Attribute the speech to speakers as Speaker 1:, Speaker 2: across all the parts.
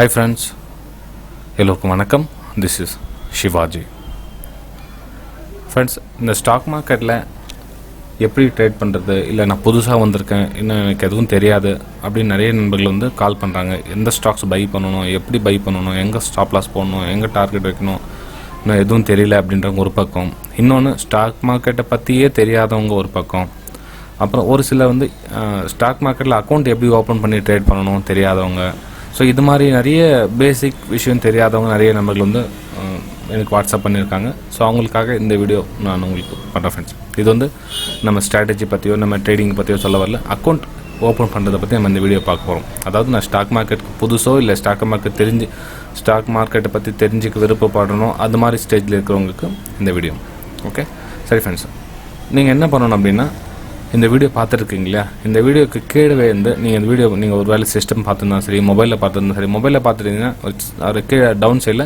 Speaker 1: Hi friends, எல்லோருக்கும் வணக்கம். This is Shivaji. Friends, இந்த ஸ்டாக் மார்க்கெட்டில் எப்படி ட்ரேட் பண்ணுறது, இல்லை நான் புதுசாக வந்திருக்கேன், இன்னும் எனக்கு எதுவும் தெரியாது அப்படின்னு நிறைய நண்பர்கள் வந்து கால் பண்ணுறாங்க. எந்த ஸ்டாக்ஸ் பை பண்ணணும், எப்படி பை பண்ணணும், எங்கே ஸ்டாப் லாஸ் போடணும், எங்கே டார்கெட் வைக்கணும், இன்னும் எதுவும் தெரியல அப்படின்றவங்க ஒரு பக்கம். இன்னொன்று ஸ்டாக் மார்க்கெட்டை பற்றியே தெரியாதவங்க ஒரு பக்கம். அப்புறம் ஒரு சில வந்து ஸ்டாக் மார்க்கெட்டில் அக்கௌண்ட் எப்படி ஓப்பன் பண்ணி ட்ரேட் பண்ணணும் தெரியாதவங்க. ஸோ இது மாதிரி நிறைய பேசிக் விஷயம் தெரியாதவங்க நிறைய நம்பர்கள் வந்து எனக்கு வாட்ஸ்அப் பண்ணியிருக்காங்க. ஸோ அவங்களுக்காக இந்த வீடியோ நான் உங்களுக்கு பண்ணுறேன் ஃப்ரெண்ட்ஸ். இது வந்து நம்ம ஸ்ட்ராட்டஜி பற்றியோ நம்ம ட்ரேடிங் பற்றியோ சொல்ல வரல, அக்கௌண்ட் ஓப்பன் பண்ணுறதை பற்றி நம்ம இந்த வீடியோ பார்க்க போகிறோம். அதாவது நான் ஸ்டாக் மார்க்கெட்டுக்கு புதுசோ இல்லை ஸ்டாக் மார்க்கெட்டை பற்றி தெரிஞ்சுக்க விருப்பப்படணும் அது மாதிரி ஸ்டேஜில் இருக்கிறவங்களுக்கு இந்த வீடியோ. ஓகே சரி ஃப்ரெண்ட்ஸ், நீங்கள் என்ன பண்ணணும் அப்படின்னா, இந்த வீடியோ பார்த்துருக்கீங்களா, இந்த வீடியோக்கு கீழே வந்து நீங்கள் ஒரு வேலை சிஸ்டம் பார்த்துருந்தா சரி, மொபைலில் பார்த்துருந்தா சரி, மொபைலில் பார்த்துட்டிங்கன்னா ஒரு கீழே டவுன் சைடில்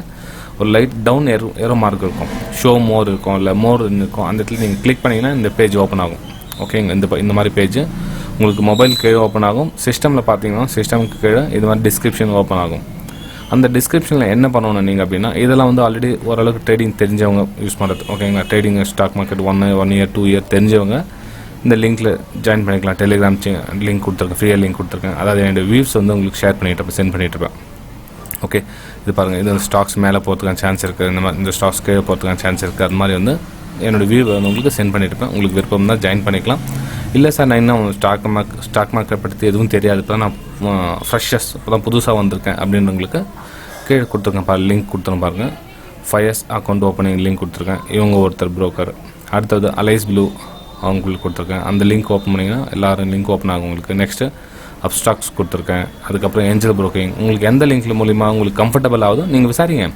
Speaker 1: ஒரு லைட் டவுன் ஏரோ மார்க் இருக்கும், ஷோ மோர் இருக்கும், இல்லை மோர் இருக்கும். அந்த இடத்துல நீங்கள் கிளிக் பண்ணிங்கன்னா இந்த பேஜ் ஓப்பன் ஆகும். ஓகேங்க, இந்த மாதிரி பேஜ் உங்களுக்கு மொபைல் கீழே ஓப்பன் ஆகும். சிஸ்டமில் பார்த்தீங்கன்னா சிஸ்டமுக்கு கீழே இது மாதிரி டிஸ்கிரிப்ஷன் ஓப்பன் ஆகும். அந்த டிஸ்கிரிப்ஷனில் என்ன பண்ணணும் நீங்கள் அப்படின்னா, இதெல்லாம் வந்து ஆல்ரெடி ஓரளவுக்கு ட்ரேடிங் தெரிஞ்சவங்க யூஸ் பண்ணுறது. ஓகேங்களா, trading stock market 1 year 2 year தெரிஞ்சவங்க இந்த லிங்க்கில் ஜாயின் பண்ணிக்கலாம். டெலிகிராம் லிங்க் கொடுத்துருக்கேன், ஃப்ரீயாக லிங்க் கொடுத்துருக்கேன். அதாவது என்னோடய வியூஸ் வந்து உங்களுக்கு ஷேர் பண்ணிட்டு சென்ட் பண்ணிட்டுருப்பேன். ஓகே, இது பாருங்கள், இது ஸ்டாக்ஸ் மேலே போகிறதுக்கான சான்ஸ் இருக்குது, இந்த ஸ்டாக்ஸ் கீழே போகிறதுக்கான சான்ஸ் இருக்குது. அது மாதிரி வந்து என்னோடய வியூ வந்து உங்களுக்கு சென்ட் பண்ணிட்டுருப்பேன். உங்களுக்கு விருப்பம் தான் ஜாயின் பண்ணிக்கலாம். இல்லை சார், நான் இன்னும் ஸ்டாக் மார்க்கெட் பற்றி எதுவும் தெரியாது, இப்போ தான் நான் ஃப்ரெஷர்ஸ் இப்போ தான் புதுசாக வந்திருக்கேன் அப்படின்றவங்களுக்கு கீழே கொடுத்துருக்கேன் லிங்க் கொடுத்துருக்கேன் பாருங்கள். 5 years அக்கௌண்ட் ஓப்பனிங் லிங்க் கொடுத்துருக்கேன். இவங்க ஒருத்தர் புரோக்கர். அடுத்தது அலைஸ் ப்ளூ அவங்களுக்கு கொடுத்துருக்கேன். அந்த லிங்க் ஓப்பன் பண்ணிங்கன்னா எல்லோரும் லிங்க் ஓப்பன் ஆகும் உங்களுக்கு. நெக்ஸ்ட்டு அப்ஸ்டாக்ஸ் கொடுத்துருக்கேன். அதுக்கப்புறம் ஏஞ்சல் புரோக்கிங். உங்களுக்கு எந்த லிங்க்கில் மூலிமா உங்களுக்கு கம்ஃபர்டபுள் ஆகுதோ நீங்கள் விசாரிங்க.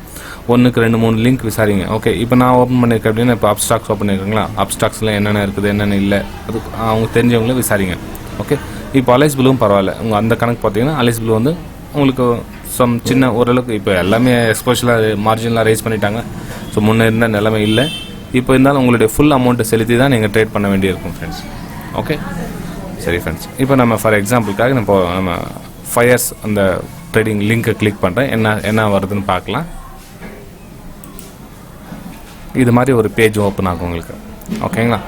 Speaker 1: 1க்கு 2-3 லிங்க் விசாரிங்க. ஓகே, இப்போ நான் ஓப்பன் பண்ணியிருக்கேன் அப்படின்னா, இப்போ அப்ஸ்டாக்ஸ் ஓப்பன் பண்ணியிருக்கீங்களா, அப்ஸ்டாக்ஸில் என்னென்ன இருக்குது என்னென்ன இல்லை அது அவங்க தெரிஞ்சவங்களே விசாரிங்க. ஓகே, இப்போ அலைஸ் ப்ளூவும் பரவாயில்ல. உங்கள் அந்த கணக்கு பார்த்தீங்கன்னா அலைஸ் ப்ளூ வந்து உங்களுக்கு சின்ன ஓரளவுக்கு இப்போ எல்லாமே எக்ஸ்போஷலாக மார்ஜினலாக ரைஸ் பண்ணிட்டாங்க. ஸோ முன்னே இருந்த நிலைமை இல்லை. இப்போ இருந்தாலும் உங்களுடைய ஃபுல் அமௌண்ட்டை செலுத்தி தான் நீங்கள் ட்ரேட் பண்ண வேண்டியிருக்கும் ஃப்ரெண்ட்ஸ். ஓகே சரி ஃப்ரெண்ட்ஸ், இப்போ நம்ம ஃபார் எக்ஸாம்பிளுக்காக நம்ம 5 years அந்த ட்ரேடிங் லிங்க்கை கிளிக் பண்ணுறேன். என்ன வருதுன்னு பார்க்கலாம். இது மாதிரி ஒரு பேஜ் ஓப்பன் ஆகும் உங்களுக்கு. ஓகேங்களா,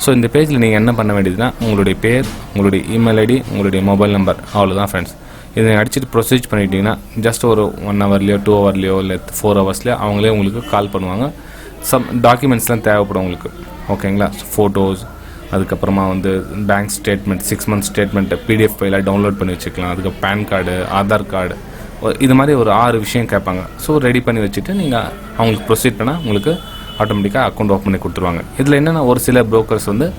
Speaker 1: ஸோ இந்த பேஜில் நீங்கள் என்ன பண்ண வேண்டியதுன்னா, உங்களுடைய பேர், உங்களுடைய இமெயில் ஐடி, உங்களுடைய மொபைல் நம்பர், அவ்வளோதான் ஃப்ரெண்ட்ஸ். இதை அடிச்சுட்டு ப்ரொசீஜ் பண்ணிட்டீங்கன்னா ஜஸ்ட் ஒரு 1 hourலையோ 2 hourலையோ இல்லை 4 hoursலையோ அவங்களே உங்களுக்கு கால் பண்ணுவாங்க. சம் டாக்குமெண்ட்ஸ்லாம் தேவைப்படும் உங்களுக்கு. ஓகேங்களா, ஃபோட்டோஸ், அதுக்கப்புறமா வந்து bank statement, 6 month statement PDF ஃபைலாக டவுன்லோட் பண்ணி வச்சுக்கலாம். அதுக்கு பேன் கார்டு, ஆதார் கார்டு, இது மாதிரி ஒரு 6 விஷயம் கேட்பாங்க. ஸோ ரெடி பண்ணி வச்சுட்டு நீங்கள் அவங்களுக்கு ப்ரொசீட் பண்ணால் உங்களுக்கு ஆட்டோமேட்டிக்காக அக்கௌண்ட் ஓப்பன் பண்ணி கொடுத்துருவாங்க. இதில் என்னென்னா, ஒரு சில ப்ரோக்கர்ஸ் வந்து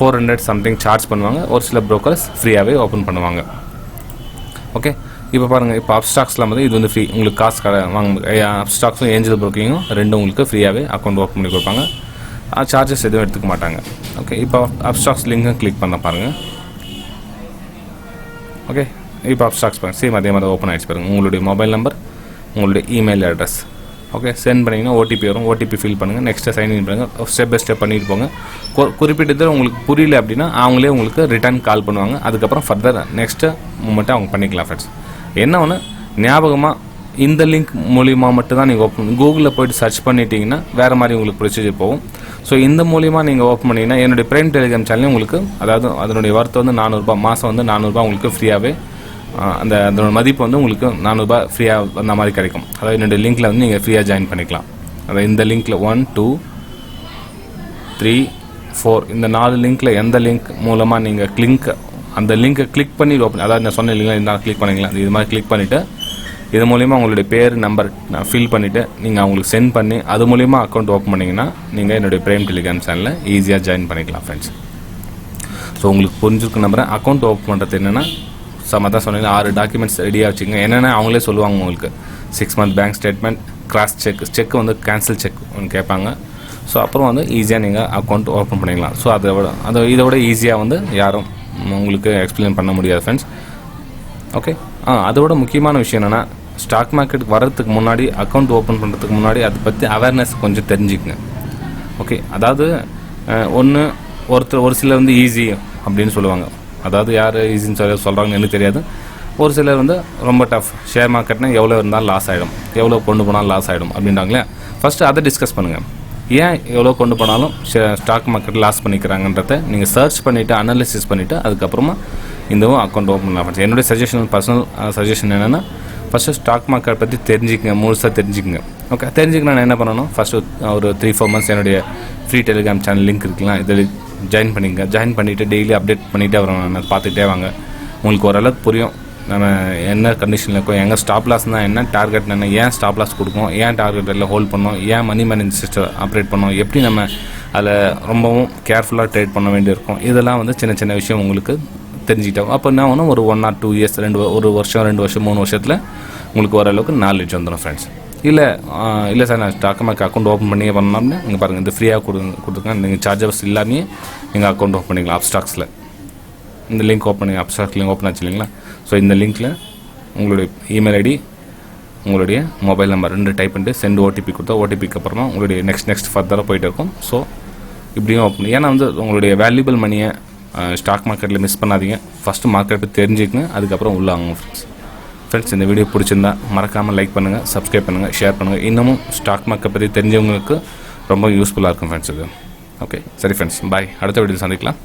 Speaker 1: 400 something சார்ஜ் பண்ணுவாங்க, ஒரு சில ப்ரோக்கர்ஸ் ஃப்ரீயாகவே ஓப்பன் பண்ணுவாங்க. ஓகே, இப்போ பாருங்கள், இப்போ அப்ஸ்டாக்ஸ்லாம் வந்து இது வந்து ஃப்ரீ, உங்களுக்கு காசு வாங்க. அப்ஸ்டாக்ஸும் ஏஞ்சல் புரோக்கிங்கும் ரெண்டும் உங்களுக்கு ஃப்ரீயாகவே அக்கௌண்ட் ஓப்பன் பண்ணி கொடுப்பாங்க. சார்ஜஸ் எதுவும் எடுத்துக்க மாட்டாங்க. ஓகே, இப்போ அப்ஸ்டாக்ஸ் லிங்க்கும் கிளிக் பண்ண பாருங்கள். ஓகே, இப்போ அப்ஸ்டாக்ஸ் பாருங்கள், சேம் அதே மாதிரி ஓப்பன் ஆகிடுச்சு பாருங்கள். உங்களுடைய மொபைல் நம்பர், உங்களுடைய இமெயில் அட்ரஸ். ஓகே, சென்ட் பண்ணிங்கன்னா ஓடிபி வரும். ஓடிபி ஃபில் பண்ணுங்கள். நெக்ஸ்ட்டு சைன்இன் பண்ணுங்கள். ஸ்டெப் பை ஸ்டெப் பண்ணிட்டு போங்க. குறிப்பிட்டது உங்களுக்கு புரியல அப்படின்னா அவங்களே உங்களுக்கு ரிட்டர்ன் கால் பண்ணுவாங்க. அதுக்கப்புறம் ஃபர்தர் நெக்ஸ்ட்டு மூமெண்ட்டை அவங்க பண்ணிக்கலாம் ஃப்ரெண்ட்ஸ். என்ன ஒன்று ஞாபகமாக, இந்த லிங்க் மூலிமா மட்டும்தான் நீங்கள் ஓப்பன் கூகுளில் போய்ட்டு சர்ச் பண்ணிட்டீங்கன்னா வேறு மாதிரி உங்களுக்கு ப்ரொசீஜர் போகும். ஸோ இந்த மூலிமா நீங்கள் ஓப்பன் பண்ணிங்கன்னா என்னுடைய பிரைம் டெலிகிராம் சேனல் உங்களுக்கு, அதாவது அதனுடைய ஒர்த் வந்து 400 ரூபாய், மாதம் வந்து 400 ரூபாய் உங்களுக்கு ஃப்ரீயாகவே, அதோட மதிப்பு வந்து உங்களுக்கு 400 ரூபாய் ஃப்ரீயாக அந்த மாதிரி கிடைக்கும். அதாவது என்னுடைய லிங்க்கில் வந்து நீங்கள் ஃப்ரீயாக ஜாயின் பண்ணிக்கலாம். அதாவது இந்த லிங்க்கில் 1 2 3 4 இந்த 4 லிங்க்கில் எந்த லிங்க் மூலமாக நீங்கள் அந்த லிங்க்கை கிளிக் பண்ணி ஓப்பன், அதாவது நான் சொன்ன இல்லைங்களா, இருந்தாலும் கிளிக் பண்ணிக்கலாம். இது மாதிரி கிளிக் பண்ணிவிட்டு இது மூலிமா உங்களுடைய பேர் நம்பர் ஃபில் பண்ணிவிட்டு நீங்கள் அவங்களுக்கு சென்ட் பண்ணி அது மூலிமா அக்கௌண்ட் ஓப்பன் பண்ணிங்கன்னா நீங்கள் என்னுடைய பிரைம் டெலிகிராம் சேனலில் ஈஸியாக ஜாயின் பண்ணிக்கலாம் ஃப்ரெண்ட்ஸ். ஸோ உங்களுக்கு புரிஞ்சுருக்கு நம்புறேன். அக்கௌண்ட் ஓப்பன் பண்ணுறது என்னென்னா, தான் சொன்னீங்கன்னா 6 டாக்குமெண்ட்ஸ் ரெடியாக வச்சுங்க. என்னென்னா அவங்களே சொல்லுவாங்க உங்களுக்கு. 6 month bank statement, cross check வந்து கேன்சல் செக் ஒன்று கேட்பாங்க. ஸோ அப்புறம் வந்து ஈஸியாக நீங்கள் அக்கௌண்ட் ஓப்பன் பண்ணிக்கலாம். ஸோ இதை விட ஈஸியாக வந்து யாரும் உங்களுக்கு எக்ஸ்பிளைன் பண்ண முடியாது ஃப்ரெண்ட்ஸ். ஓகே, அதோட முக்கியமான விஷயம் என்னென்னா, ஸ்டாக் மார்க்கெட்டுக்கு வர்றதுக்கு முன்னாடி, அக்கௌண்ட் ஓப்பன் பண்ணுறதுக்கு முன்னாடி அதை பற்றி அவேர்னஸ் கொஞ்சம் தெரிஞ்சுக்கங்க. ஓகே, அதாவது ஒரு சிலர் வந்து ஈஸி அப்படின்னு சொல்லுவாங்க. அதாவது யார் ஈஸின்னு சொல்கிறாங்கன்னு எனக்கு தெரியாது. ஒரு சிலர் வந்து ரொம்ப டஃப், ஷேர் மார்க்கெட்னா எவ்வளோ இருந்தாலும் லாஸ் ஆகிடும், எவ்வளோ கொண்டு போனாலும் லாஸ் ஆகிடும் அப்படின்றாங்களே. ஃபஸ்ட்டு அதை டிஸ்கஸ் பண்ணுங்கள். ஏன் எவ்வளோ கொண்டு போனாலும் ஸ்டாக் மார்க்கெட் லாஸ் பண்ணிக்கிறாங்கன்றதை நீங்கள் சர்ச் பண்ணிவிட்டு அனாலிசிஸ் பண்ணிவிட்டு அதுக்கப்புறமா இதுவும் அக்கௌண்ட் ஓப்பன் பண்ணலாம். என்னுடைய சஜஷன், பர்சனல் சஜஷன் என்னென்னா, ஃபஸ்ட்டு ஸ்டாக் மார்க்கெட் பற்றி தெரிஞ்சுக்கங்க, முழுசாக தெரிஞ்சுக்கங்க. ஓகே, தெரிஞ்சுக்க நான் என்ன பண்ணணும், ஃபஸ்ட்டு ஒரு 3-4 months என்னுடைய ஃப்ரீ டெலிகிராம் சேனல் லிங்க் இருக்குலாம், இதில் ஜாயின் பண்ணிங்க. ஜாயின் பண்ணிவிட்டு டெய்லி அப்டேட் பண்ணிகிட்டே வரணும், பார்த்துக்கிட்டே வாங்க. உங்களுக்கு ஓரளவுக்கு புரியும் நம்ம என்ன கண்டிஷனில் இருக்கோம், எங்கே ஸ்டாப் லாஸ்னா என்ன, டார்கெட் என்ன, ஏன் ஸ்டாப் லாஸ் கொடுக்கும், ஏன் டார்கெட் எல்லாம் ஹோல்ட் பண்ணோம், ஏன் மணி மேனேஜ் சிஸ்டம் ஆப்ரேட் பண்ணோம், எப்படி நம்ம அதில் ரொம்பவும் கேர்ஃபுல்லாக ட்ரேட் பண்ண வேண்டியிருக்கும். இதெல்லாம் வந்து சின்ன சின்ன விஷயம் உங்களுக்கு தெரிஞ்சுக்கிட்டோம். அப்போ என்ன ஒன்று ஒரு 1 or 2 years, ஒரு வருஷம் 2 வருஷம் 3 வருஷத்தில் உங்களுக்கு ஓரளவுக்கு நாலேஜ் வந்துடும் ஃப்ரெண்ட்ஸ். இல்லை சார் நான் ஸ்டாக் மார்க்கெட் அக்கௌண்ட் ஓப்பன் பண்ணியே பண்ணோம்னா நீங்கள் பாருங்கள், இந்த ஃப்ரீயாக கொடுத்துருங்க. நீங்கள் சார்ஜஸ் இல்லாமே நீங்கள் அக்கௌண்ட் ஓப்பன் பண்ணிக்கலாம் அப்ஸ்டாக்ஸில். இந்த லிங்க் ஓப்பன் பண்ணி அப்ஸ்டாக்ஸ் லிங்க் ஓப்பன் ஆச்சு இல்லைங்களா? ஸோ இந்த லிங்க்கில் உங்களுடைய இமெயில் ஐடி, உங்களுடைய மொபைல் நம்பர் 2 டைப் பண்ணிட்டு சென்ட் ஓடிபி கொடுத்தா ஓடிபிக்கு அப்புறமா உங்களுடைய நெக்ஸ்ட் ஃபர்தராக போயிட்டு இருக்கும். ஸோ இப்படியும் ஓப்பன், ஏன்னா வந்து உங்களுடைய வேல்யூபிள் மணியை ஸ்டாக் மார்க்கெட்டில் மிஸ் பண்ணாதீங்க. ஃபஸ்ட்டு மார்க்கெட்டு தெரிஞ்சுக்கங்க, அதுக்கப்புறம் உள்ள வாங்க ஃப்ரெண்ட்ஸ். இந்த வீடியோ பிடிச்சிருந்தா மறக்காமல் லைக் பண்ணுங்கள், சப்ஸ்கிரைப் பண்ணுங்கள், ஷேர் பண்ணுங்கள். இன்னமும் ஸ்டாக் மார்க்கெட் பற்றி தெரிஞ்சவங்களுக்கு ரொம்ப யூஸ்ஃபுல்லாக இருக்கும் ஃப்ரெண்ட்ஸ் இது. ஓகே, சரி ஃப்ரெண்ட்ஸ், பாய். அடுத்த வீடியோ சந்திக்கலாம்.